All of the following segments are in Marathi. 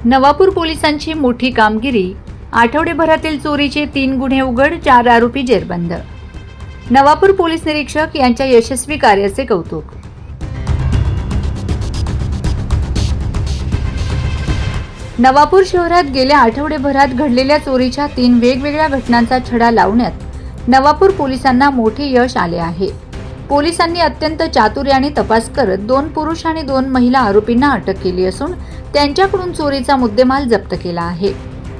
नवापूर पोलिसांची मोठी कामगिरी, आठवडेभरातील चोरीचे 3 गुन्हे उघड, 4 आरोपी जेरबंद. नवापूर पोलीस निरीक्षक यांच्या यशस्वी कार्याचे कौतुक. नवापूर शहरात गेल्या आठवडेभरात घडलेल्या चोरीच्या 3 वेगवेगळ्या घटनांचा छडा लावण्यात नवापूर पोलिसांना मोठे यश आले आहे. पोलिसांनी अत्यंत चातुर्याने तपास करत 2 पुरुष आणि 2 महिला आरोपींना अटक केली असून त्यांच्याकडून चोरीचा मुद्देमाल जप्त केला आहे.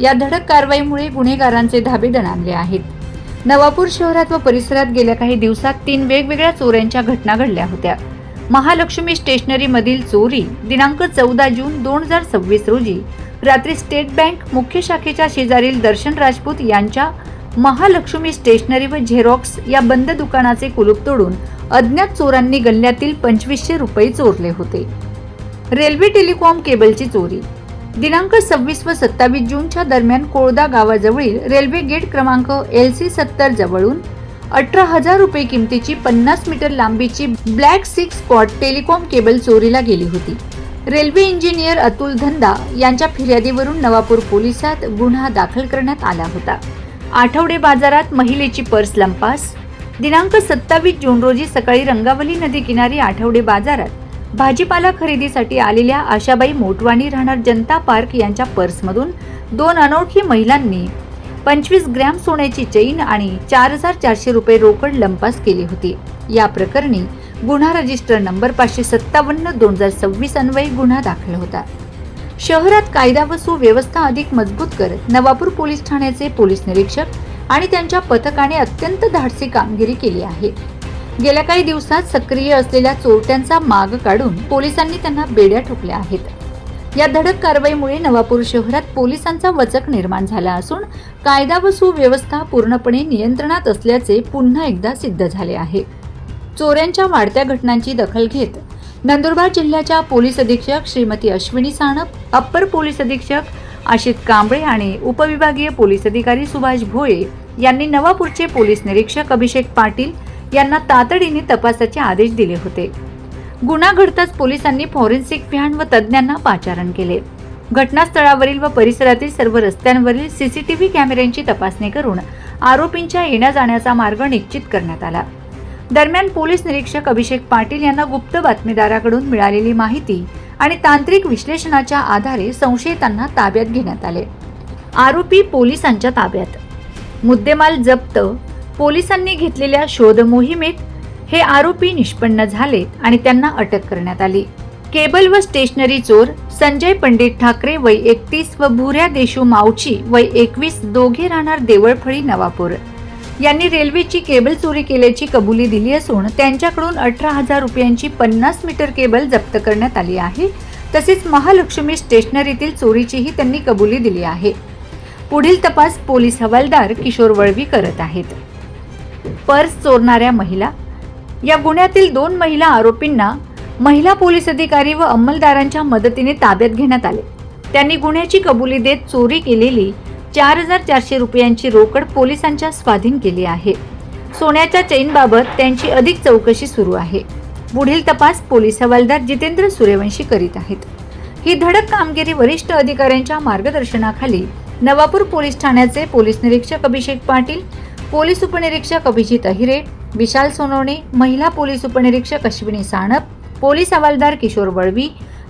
या धडक कारवाईमुळे गुन्हेगारांचे धाबे दणाणले आहेत. नवापूर शहरात व परिसरात गेल्या काही दिवसात 3 वेगवेगळ्या चोऱ्यांच्या घटना घडल्या होत्या. महालक्ष्मी स्टेशनरी मधील चोरी दिनांक 14 जून 2026 रोजी रात्री स्टेट बँक मुख्य शाखेच्या शेजारील दर्शन राजपूत यांच्या महालक्ष्मी स्टेशनरी व झेरॉक्स या बंद दुकानाचे कुलूप तोडून अज्ञात चोरांनी गल्ल्यातील 2500 रुपये चोरले होते. रेल्वे टेलिकॉम केबलची चोरी दिनांक 26 व 27 जूनच्या दरम्यान कोळदा गावाजवळील रेल्वे गेट क्रमांक LC 70 जवळून 18,000 रुपये किमतीची 50 मीटर लांबीची ब्लॅक 6 स्पॉट टेलिकॉम केबल चोरीला गेली होती. रेल्वे इंजिनियर अतुल धंदा यांच्या फिर्यादीवरून नवापूर पोलिसात गुन्हा दाखल करण्यात आला होता. आठवडे बाजारात महिलेची पर्स लंपास दिनांक 27 जून रोजी सकाळी रंगावली नदी किनारी आठवडे बाजारात भाजीपाला खरेदीसाठी आलेल्या आशाबाई मोटवानी राहणार जनता पार्क यांच्या पर्समधून 2 अनोळखी महिलांनी 25 ग्रॅम सोन्याची चेन आणि 4,400 रुपये रोकड लंपास केली होती. या प्रकरणी गुन्हा रजिस्टर नंबर 557/2026 अन्वये गुन्हा दाखल होता. शहरात कायदा व सुव्यवस्था अधिक मजबूत करत नवापूर पोलीस ठाण्याचे पोलीस निरीक्षक आणि त्यांच्या पथकाने अत्यंत धाडसी कामगिरी केली आहे. गेल्या काही दिवसात सक्रिय असलेल्या चोरट्यांचा माग काढून पोलिसांनी त्यांना बेड्या ठोकल्या आहेत. या धडक कारवाईमुळे नवापूर शहरात पोलिसांचा वचक निर्माण झाला असून कायदा व सुव्यवस्था पूर्णपणे नियंत्रणात असल्याचे पुन्हा एकदा सिद्ध झाले आहे. चोऱ्यांच्या वाढत्या घटनांची दखल घेत नंदुरबार जिल्ह्याच्या पोलीस अधीक्षक श्रीमती अश्विनी सानप, अप्पर पोलीस अधीक्षक आशित कांबळे आणि उपविभागीय पोलीस अधिकारी सुभाष भोये यांनी नवापूरचे पोलीस निरीक्षक अभिषेक पाटील यांना तातडीने तपासाचे आदेश दिले होते. गुन्हा घडताच पोलिसांनी फॉरेन्सिक व्हॅन व तज्ज्ञांना पाचारण केले. घटनास्थळावरील व परिसरातील सर्व रस्त्यांवरील CCTV कॅमेऱ्यांची तपासणी करून आरोपींच्या येण्या जाण्याचा मार्ग निश्चित करण्यात आला. दरम्यान पोलीस निरीक्षक अभिषेक पाटील यांना गुप्त बातमीदाराकडून मिळालेली माहिती आणि तांत्रिक विश्लेषणाच्या आधारे संशयितांना ताब्यात घेण्यात आले. आरोपी पोलिसांच्या ताब्यात. मुद्देमाल जप्त. पोलिसांनी घेतलेल्या शोध मोहिमेत हे आरोपी निष्पन्न झालेत आणि त्यांना अटक करण्यात आली. केबल व स्टेशनरी चोर संजय पंडित ठाकरे वय 31 व भुऱ्या देशू मावची वय 21 दोघे राहणार देवळफळी नवापूर यांनी रेल्वेची केबल चोरी केल्याची कबुली दिली असून त्यांच्याकडून 18,000 रुपयांची 50 मीटर केबल जप्त करण्यात आली आहे. तसेच महालक्ष्मी स्टेशनरीतील चोरीचीही त्यांनी कबुली दिली आहे. पुढील तपास पोलीस हवालदार किशोर वळवी करत आहेत. पर्स चोरणाऱ्या महिला. या गुन्ह्यातील 2 महिला आरोपींना महिला पोलीस अधिकारी व अंमलदारांच्या मदतीने ताब्यात घेण्यात आले. त्यांनी गुन्ह्याची कबुली देत चोरी केलेली 4,400 रुपयांची रोकड पोलिसांच्या स्वाधीन केली आहे. सोन्याच्या चेनबाबत त्यांची अधिक चौकशी सुरू आहे. पुढील तपास पोलीस हवालदार जितेंद्र सूर्यवंशी करीत आहेत. ही धडक कामगिरी वरिष्ठ अधिकाऱ्यांच्या मार्गदर्शनाखाली नवापूर पोलीस ठाण्याचे पोलीस निरीक्षक अभिषेक पाटील, पोलीस उपनिरीक्षक अभिजित अहिरे, विशाल सोनवणे, महिला पोलीस उपनिरीक्षक अश्विनी सानप, पोलीस हवालदार किशोर वळवी,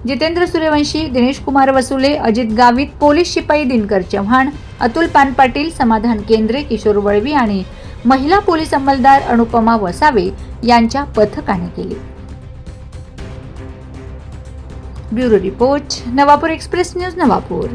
जितेंद्र सूर्यवंशी, दिनेश कुमार वसुले, अजित गावित, पोलीस शिपाई दिनकर चव्हाण, अतुल पानपाटील, समाधान केंद्रे, किशोर वळवी आणि महिला पोलीस अंमलदार अनुपमा वसावे यांच्या पथकाने केली. Bureau report, Navapur express news, Navapur.